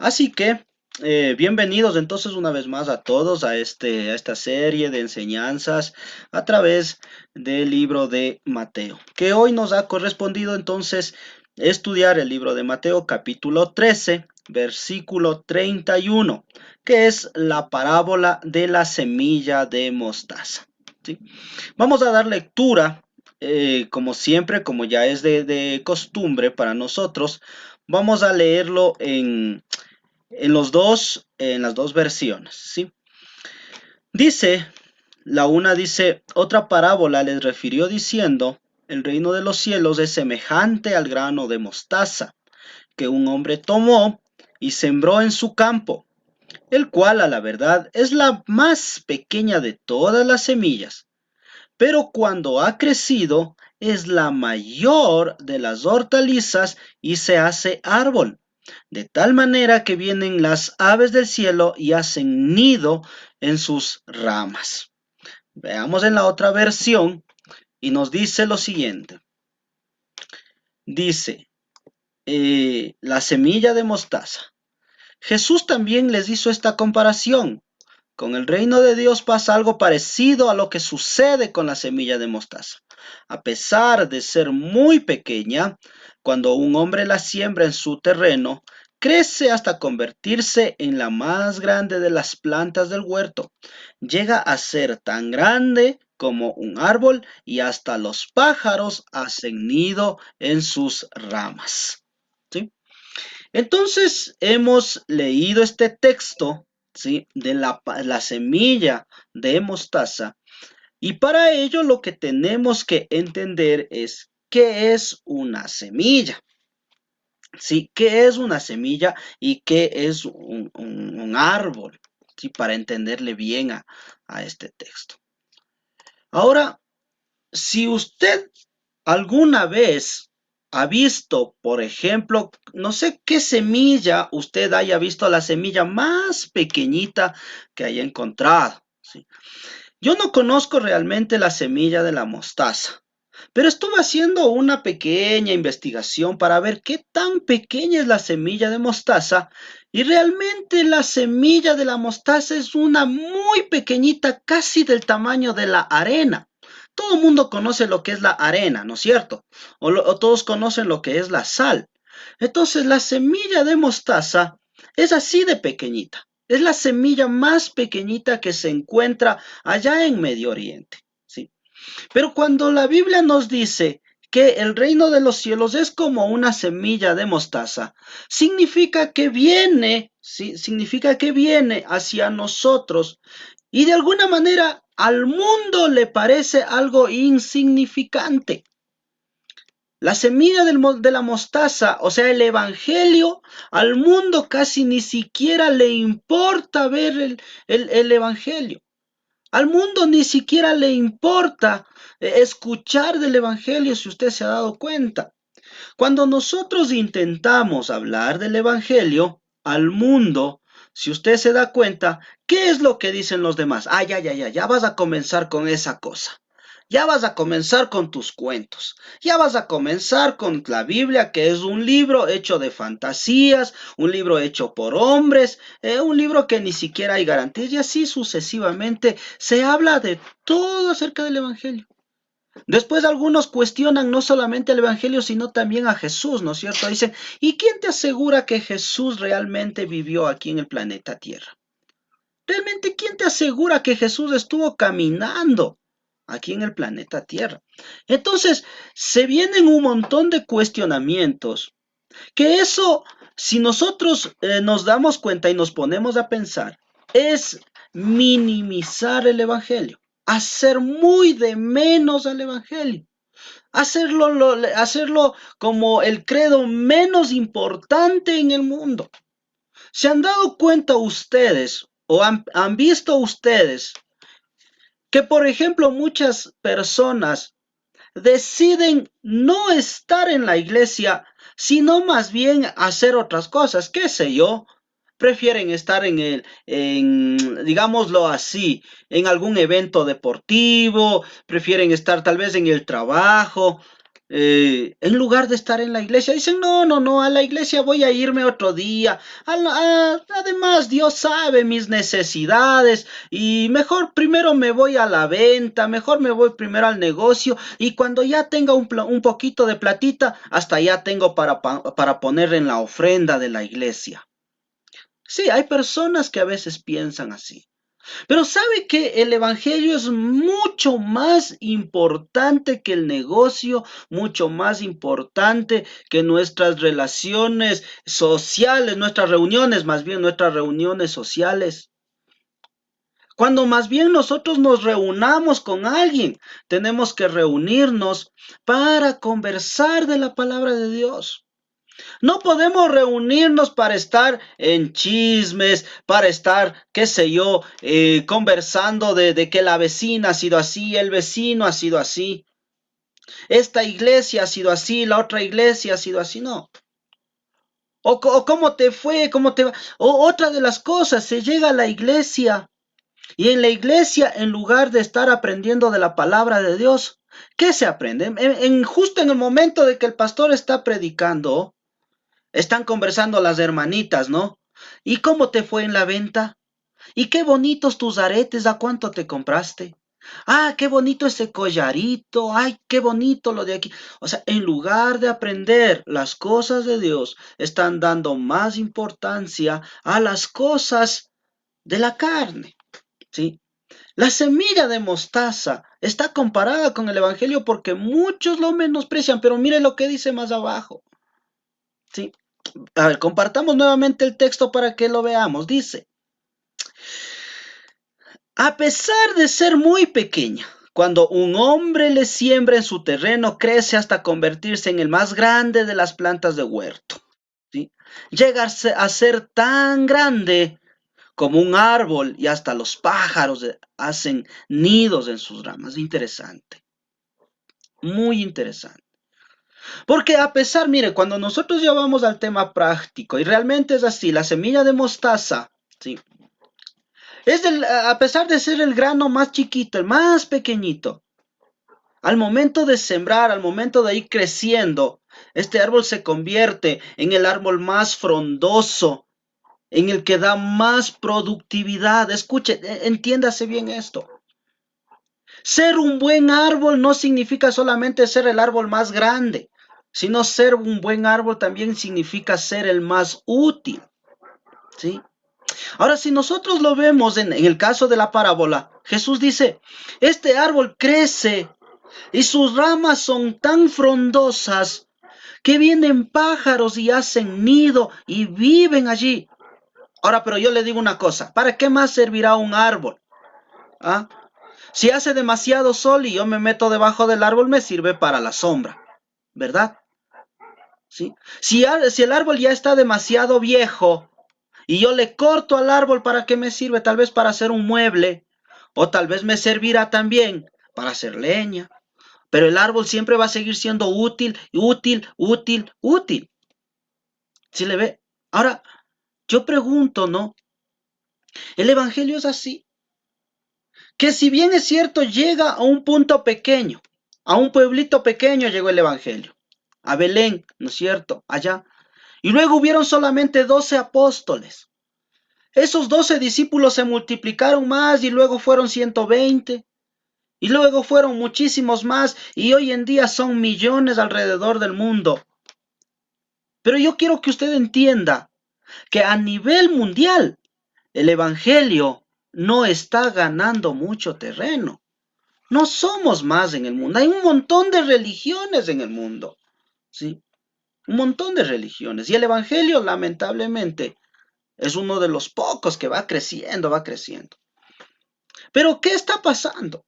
Así que bienvenidos entonces una vez más a todos a esta serie de enseñanzas a través del libro de Mateo, que hoy nos ha correspondido entonces estudiar el libro de Mateo capítulo 13, versículo 31, que es la parábola de la semilla de mostaza. ¿Sí? Vamos a dar lectura, como siempre, como ya es de costumbre para nosotros, vamos a leerlo en las dos versiones, ¿sí? Dice, la una dice, otra parábola les refirió diciendo, el reino de los cielos es semejante al grano de mostaza, que un hombre tomó y sembró en su campo, el cual a la verdad es la más pequeña de todas las semillas, pero cuando ha crecido es la mayor de las hortalizas y se hace árbol, de tal manera que vienen las aves del cielo y hacen nido en sus ramas. Veamos en la otra versión y nos dice lo siguiente. Dice, la semilla de mostaza. Jesús también les hizo esta comparación. Con el reino de Dios pasa algo parecido a lo que sucede con la semilla de mostaza. A pesar de ser muy pequeña, cuando un hombre la siembra en su terreno, crece hasta convertirse en la más grande de las plantas del huerto. Llega a ser tan grande como un árbol y hasta los pájaros hacen nido en sus ramas. ¿Sí? Entonces hemos leído este texto, ¿sí? De la semilla de mostaza, y para ello lo que tenemos que entender es qué es una semilla. ¿Sí? ¿Qué es una semilla y qué es un árbol? ¿Sí? Para entenderle bien a este texto. Ahora, si usted alguna vez ha visto, por ejemplo, no sé qué semilla usted haya visto, la semilla más pequeñita que haya encontrado, ¿sí? Yo no conozco realmente la semilla de la mostaza, pero estuve haciendo una pequeña investigación para ver qué tan pequeña es la semilla de mostaza y realmente la semilla de la mostaza es una muy pequeñita, casi del tamaño de la arena. Todo el mundo conoce lo que es la arena, ¿no es cierto? O todos conocen lo que es la sal. Entonces la semilla de mostaza es así de pequeñita. Es la semilla más pequeñita que se encuentra allá en Medio Oriente, ¿sí? Pero cuando la Biblia nos dice que el reino de los cielos es como una semilla de mostaza, significa que viene, ¿sí? Significa que viene hacia nosotros y de alguna manera al mundo le parece algo insignificante. La semilla de la mostaza, o sea, el evangelio, al mundo casi ni siquiera le importa ver el evangelio. Al mundo ni siquiera le importa escuchar del evangelio, si usted se ha dado cuenta. Cuando nosotros intentamos hablar del evangelio al mundo, si usted se da cuenta, ¿qué es lo que dicen los demás? Ya vas a comenzar con esa cosa. Ya vas a comenzar con tus cuentos. Ya vas a comenzar con la Biblia, que es un libro hecho de fantasías, un libro hecho por hombres, un libro que ni siquiera hay garantías, y así sucesivamente se habla de todo acerca del Evangelio. Después algunos cuestionan no solamente el Evangelio, sino también a Jesús, ¿no es cierto? Dicen, ¿y quién te asegura que Jesús realmente vivió aquí en el planeta Tierra? ¿Realmente quién te asegura que Jesús estuvo caminando aquí en el planeta Tierra? Entonces, se vienen un montón de cuestionamientos, que eso, si nosotros nos damos cuenta y nos ponemos a pensar, es minimizar el Evangelio, hacer muy de menos al Evangelio. Hacerlo como el credo menos importante en el mundo. ¿Se han dado cuenta ustedes o han visto ustedes que, por ejemplo, muchas personas deciden no estar en la iglesia, sino más bien hacer otras cosas? ¿Qué sé yo? Prefieren estar digámoslo así, en algún evento deportivo, prefieren estar tal vez en el trabajo. en lugar de estar en la iglesia, dicen, no, no, no, a la iglesia voy a irme otro día. Además, Dios sabe mis necesidades y mejor primero me voy a la venta, mejor me voy primero al negocio y cuando ya tenga un poquito de platita, hasta ya tengo para poner en la ofrenda de la iglesia. Sí, hay personas que a veces piensan así. Pero sabe que el evangelio es mucho más importante que el negocio, mucho más importante que nuestras relaciones sociales, nuestras reuniones, más bien nuestras reuniones sociales. Cuando más bien nosotros nos reunamos con alguien, tenemos que reunirnos para conversar de la palabra de Dios. No podemos reunirnos para estar en chismes, para estar, qué sé yo, conversando de que la vecina ha sido así, el vecino ha sido así, esta iglesia ha sido así, la otra iglesia ha sido así, no. O cómo te fue, cómo te va. O otra de las cosas, se llega a la iglesia y en la iglesia, en lugar de estar aprendiendo de la palabra de Dios, ¿qué se aprende? Justo en el momento de que el pastor está predicando, están conversando las hermanitas, ¿no? ¿Y cómo te fue en la venta? ¿Y qué bonitos tus aretes? ¿A cuánto te compraste? Ah, qué bonito ese collarito. Ay, qué bonito lo de aquí. O sea, en lugar de aprender las cosas de Dios, están dando más importancia a las cosas de la carne, ¿sí? La semilla de mostaza está comparada con el evangelio porque muchos lo menosprecian, pero mire lo que dice más abajo, ¿sí? A ver, compartamos nuevamente el texto para que lo veamos. Dice, a pesar de ser muy pequeña, cuando un hombre le siembra en su terreno, crece hasta convertirse en el más grande de las plantas de huerto. ¿Sí? Llega a ser tan grande como un árbol y hasta los pájaros hacen nidos en sus ramas. Interesante, muy interesante. Porque a pesar, mire, cuando nosotros ya vamos al tema práctico, y realmente es así, la semilla de mostaza, ¿sí? A pesar de ser el grano más chiquito, el más pequeñito, al momento de sembrar, al momento de ir creciendo, este árbol se convierte en el árbol más frondoso, en el que da más productividad. Escuche, entiéndase bien esto. Ser un buen árbol no significa solamente ser el árbol más grande, sino ser un buen árbol también significa ser el más útil, ¿sí? Ahora, si nosotros lo vemos en el caso de la parábola, Jesús dice, este árbol crece y sus ramas son tan frondosas que vienen pájaros y hacen nido y viven allí. Ahora, pero yo le digo una cosa, ¿para qué más servirá un árbol? ¿Ah? Si hace demasiado sol y yo me meto debajo del árbol, me sirve para la sombra, ¿verdad? ¿Sí? Si el árbol ya está demasiado viejo, y yo le corto al árbol, ¿para qué me sirve? Tal vez para hacer un mueble, o tal vez me servirá también para hacer leña. Pero el árbol siempre va a seguir siendo útil, útil, útil, útil. ¿Sí le ve? Ahora, yo pregunto, ¿no? El evangelio es así. Que si bien es cierto, llega a un punto pequeño, a un pueblito pequeño llegó el evangelio. A Belén, ¿no es cierto? Allá. Y luego hubieron solamente 12 apóstoles. Esos 12 discípulos se multiplicaron más y luego fueron 120. Y luego fueron muchísimos más y hoy en día son millones alrededor del mundo. Pero yo quiero que usted entienda que a nivel mundial el evangelio no está ganando mucho terreno. No somos más en el mundo. Hay un montón de religiones en el mundo. ¿Sí? Un montón de religiones. Y el evangelio, lamentablemente, es uno de los pocos que va creciendo, va creciendo. Pero ¿qué está pasando?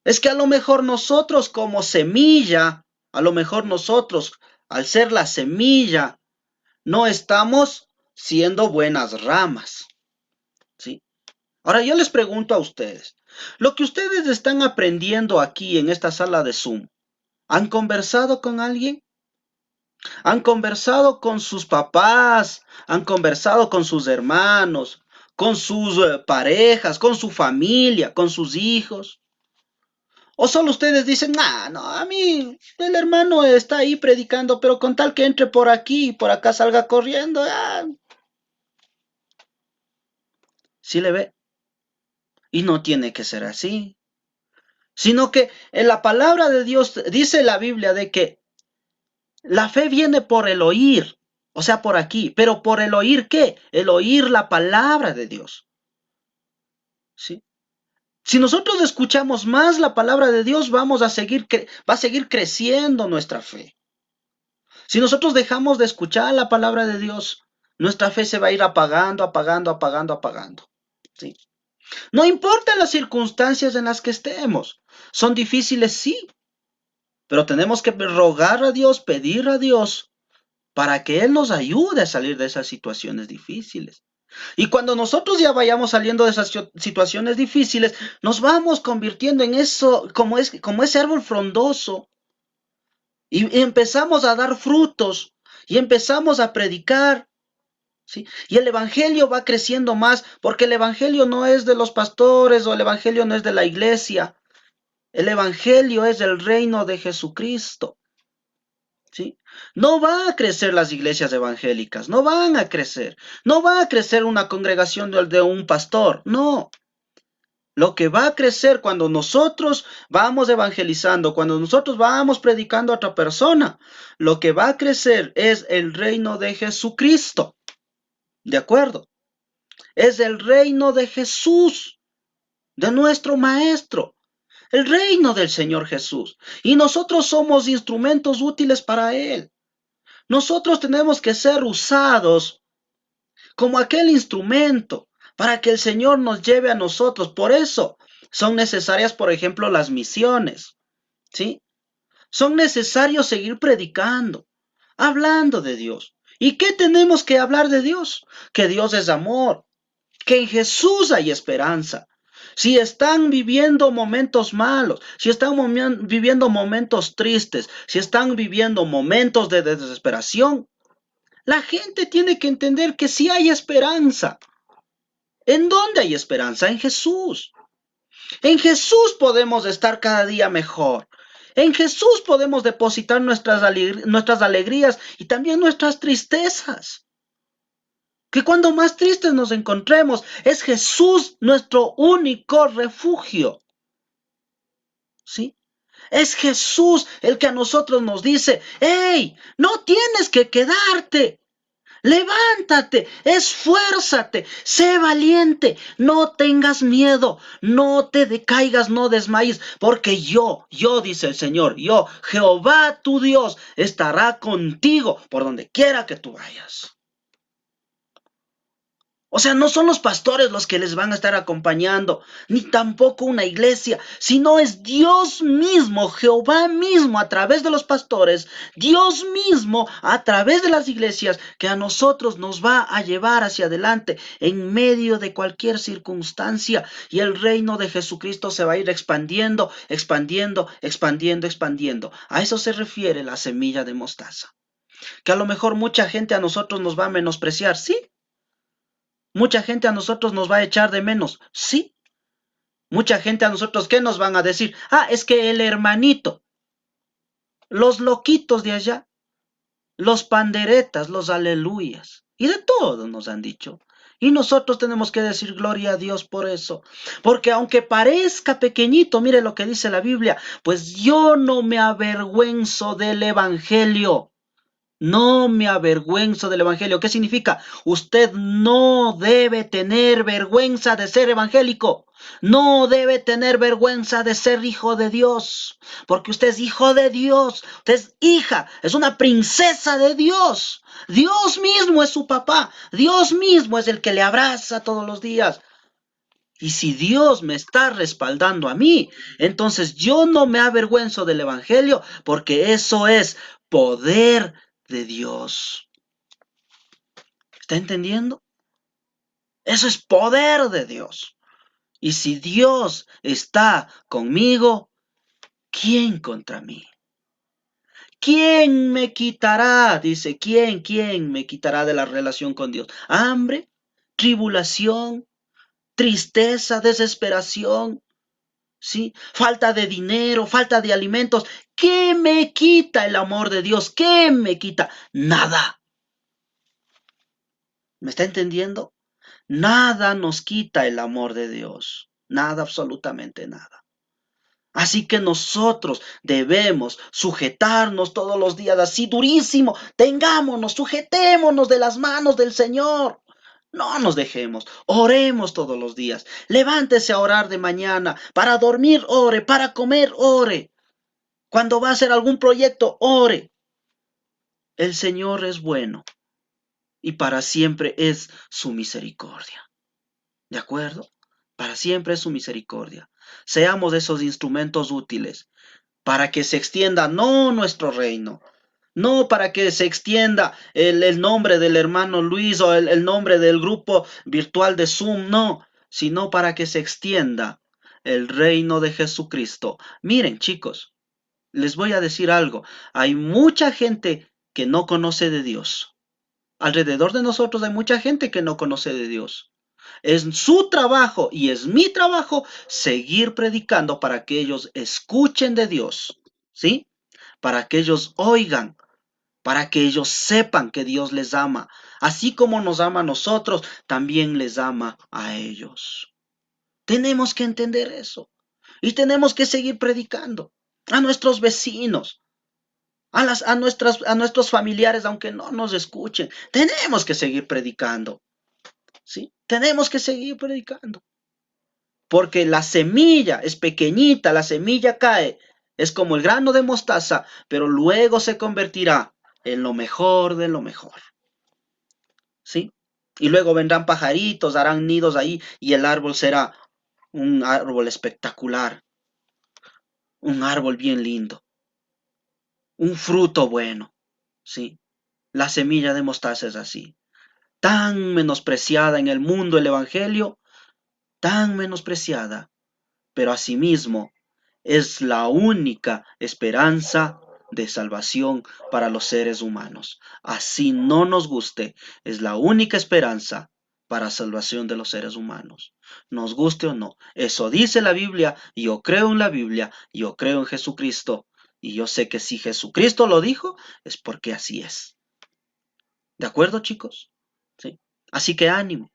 Es que a lo mejor nosotros como semilla, a lo mejor nosotros, al ser la semilla, no estamos siendo buenas ramas, ¿sí? Ahora yo les pregunto a ustedes, lo que ustedes están aprendiendo aquí en esta sala de Zoom, ¿han conversado con alguien? ¿Han conversado con sus papás? ¿Han conversado con sus hermanos? ¿Con sus parejas? ¿Con su familia? ¿Con sus hijos? O solo ustedes dicen, nah, no, a mí el hermano está ahí predicando, pero con tal que entre por aquí y por acá salga corriendo, sí le ve. Y no tiene que ser así, sino que en la palabra de Dios dice la Biblia de que la fe viene por el oír, o sea, por aquí, pero por el oír ¿qué? El oír la palabra de Dios, ¿sí? Si nosotros escuchamos más la palabra de Dios, va a seguir creciendo nuestra fe. Si nosotros dejamos de escuchar la palabra de Dios, nuestra fe se va a ir apagando, apagando, apagando, apagando, ¿sí? No importa las circunstancias en las que estemos, son difíciles, sí, pero tenemos que rogar a Dios, pedir a Dios para que Él nos ayude a salir de esas situaciones difíciles. Y cuando nosotros ya vayamos saliendo de esas situaciones difíciles, nos vamos convirtiendo en eso, como ese árbol frondoso, y empezamos a dar frutos, y empezamos a predicar, ¿sí? Y el evangelio va creciendo más, porque el evangelio no es de los pastores o el evangelio no es de la iglesia. El evangelio es del reino de Jesucristo, ¿sí? No va a crecer las iglesias evangélicas, no van a crecer. No va a crecer una congregación de un pastor, no. Lo que va a crecer cuando nosotros vamos evangelizando, cuando nosotros vamos predicando a otra persona, lo que va a crecer es el reino de Jesucristo. ¿De acuerdo? Es el reino de Jesús, de nuestro Maestro, el reino del Señor Jesús. Y nosotros somos instrumentos útiles para Él. Nosotros tenemos que ser usados como aquel instrumento para que el Señor nos lleve a nosotros. Por eso son necesarias, por ejemplo, las misiones, ¿sí? Son necesarios seguir predicando, hablando de Dios. ¿Y qué tenemos que hablar de Dios? Que Dios es amor, que en Jesús hay esperanza. Si están viviendo momentos malos, si están viviendo momentos tristes, si están viviendo momentos de desesperación, la gente tiene que entender que sí hay esperanza. ¿En dónde hay esperanza? En Jesús. En Jesús podemos estar cada día mejor. En Jesús podemos depositar nuestras alegrías y también nuestras tristezas. Que cuando más tristes nos encontremos, es Jesús nuestro único refugio. ¿Sí? Es Jesús el que a nosotros nos dice, hey, no tienes que quedarte. Levántate, esfuérzate, sé valiente, no tengas miedo, no te decaigas, no desmayes, porque yo, dice el Señor, yo, Jehová tu Dios, estará contigo por donde quiera que tú vayas. O sea, no son los pastores los que les van a estar acompañando, ni tampoco una iglesia, sino es Dios mismo, Jehová mismo, a través de los pastores, Dios mismo, a través de las iglesias, que a nosotros nos va a llevar hacia adelante en medio de cualquier circunstancia, y el reino de Jesucristo se va a ir expandiendo, expandiendo, expandiendo, expandiendo. A eso se refiere la semilla de mostaza. Que a lo mejor mucha gente a nosotros nos va a menospreciar, sí. Mucha gente a nosotros nos va a echar de menos, sí. Mucha gente a nosotros, ¿qué nos van a decir? Ah, es que el hermanito, los loquitos de allá, los panderetas, los aleluyas, y de todo nos han dicho. Y nosotros tenemos que decir gloria a Dios por eso. Porque aunque parezca pequeñito, mire lo que dice la Biblia, pues yo no me avergüenzo del evangelio. No me avergüenzo del evangelio. ¿Qué significa? Usted no debe tener vergüenza de ser evangélico. No debe tener vergüenza de ser hijo de Dios. Porque usted es hijo de Dios. Usted es hija. Es una princesa de Dios. Dios mismo es su papá. Dios mismo es el que le abraza todos los días. Y si Dios me está respaldando a mí, entonces yo no me avergüenzo del evangelio, porque eso es poder de Dios. ¿Está entendiendo? Eso es poder de Dios. Y si Dios está conmigo, ¿quién contra mí? ¿Quién me quitará? Dice, ¿quién me quitará de la relación con Dios? ¿Hambre? ¿Tribulación? ¿Tristeza? ¿Desesperación? ¿sí? Falta de dinero, falta de alimentos. ¿Qué me quita el amor de Dios? ¿Qué me quita? Nada. ¿Me está entendiendo? Nada nos quita el amor de Dios. Nada, absolutamente nada. Así que nosotros debemos sujetarnos todos los días así durísimo. Tengámonos, sujetémonos de las manos del Señor. No nos dejemos, oremos todos los días. Levántese a orar de mañana. Para dormir, ore. Para comer, ore. Cuando va a hacer algún proyecto, ore. El Señor es bueno y para siempre es su misericordia. ¿De acuerdo? Para siempre es su misericordia. Seamos esos instrumentos útiles para que se extienda no nuestro reino, no para que se extienda el nombre del hermano Luis o el nombre del grupo virtual de Zoom, no, sino para que se extienda el reino de Jesucristo. Miren, chicos, les voy a decir algo. Hay mucha gente que no conoce de Dios. Alrededor de nosotros hay mucha gente que no conoce de Dios. Es su trabajo y es mi trabajo seguir predicando para que ellos escuchen de Dios, ¿sí? Para que ellos oigan, para que ellos sepan que Dios les ama. Así como nos ama a nosotros, también les ama a ellos. Tenemos que entender eso y tenemos que seguir predicando a nuestros vecinos, a nuestros familiares, aunque no nos escuchen. Tenemos que seguir predicando, ¿sí? Tenemos que seguir predicando. Porque la semilla es pequeñita, la semilla cae, es como el grano de mostaza, pero luego se convertirá en lo mejor de lo mejor, ¿sí? Y luego vendrán pajaritos, harán nidos ahí y el árbol será un árbol espectacular, un árbol bien lindo, un fruto bueno, ¿sí? La semilla de mostaza es así, tan menospreciada en el mundo el evangelio, tan menospreciada, pero asimismo es la única esperanza de salvación para los seres humanos. Así no nos guste, es la única esperanza para salvación de los seres humanos. Nos guste o no, eso dice la Biblia, y yo creo en la Biblia, yo creo en Jesucristo, y yo sé que si Jesucristo lo dijo, es porque así es. ¿De acuerdo, chicos? ¿Sí? Así que ánimo,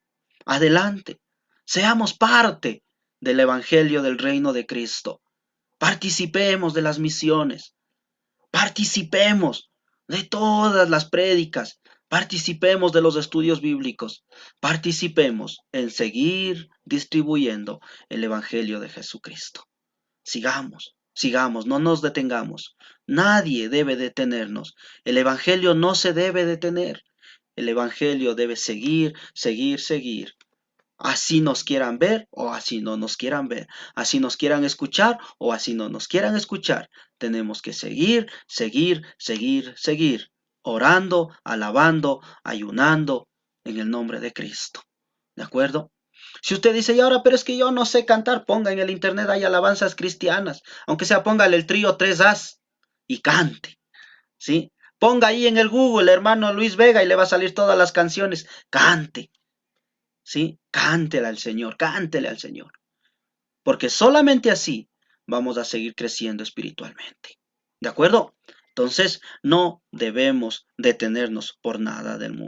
adelante, seamos parte del Evangelio del Reino de Cristo. Participemos de las misiones, participemos de todas las prédicas, participemos de los estudios bíblicos, participemos en seguir distribuyendo el Evangelio de Jesucristo. Sigamos, sigamos, no nos detengamos. Nadie debe detenernos. El Evangelio no se debe detener. El Evangelio debe seguir, seguir, seguir. Así nos quieran ver o así no nos quieran ver. Así nos quieran escuchar o así no nos quieran escuchar. Tenemos que seguir, seguir, seguir, seguir. Orando, alabando, ayunando en el nombre de Cristo. ¿De acuerdo? Si usted dice, y ahora, pero es que yo no sé cantar, ponga en el internet, hay alabanzas cristianas. Aunque sea, póngale el trío 3As y cante. ¿Sí? Ponga ahí en el Google, hermano Luis Vega, y le va a salir todas las canciones. Cante. ¿Sí? Cántele al Señor, cántele al Señor. Porque solamente así vamos a seguir creciendo espiritualmente. ¿De acuerdo? Entonces, no debemos detenernos por nada del mundo.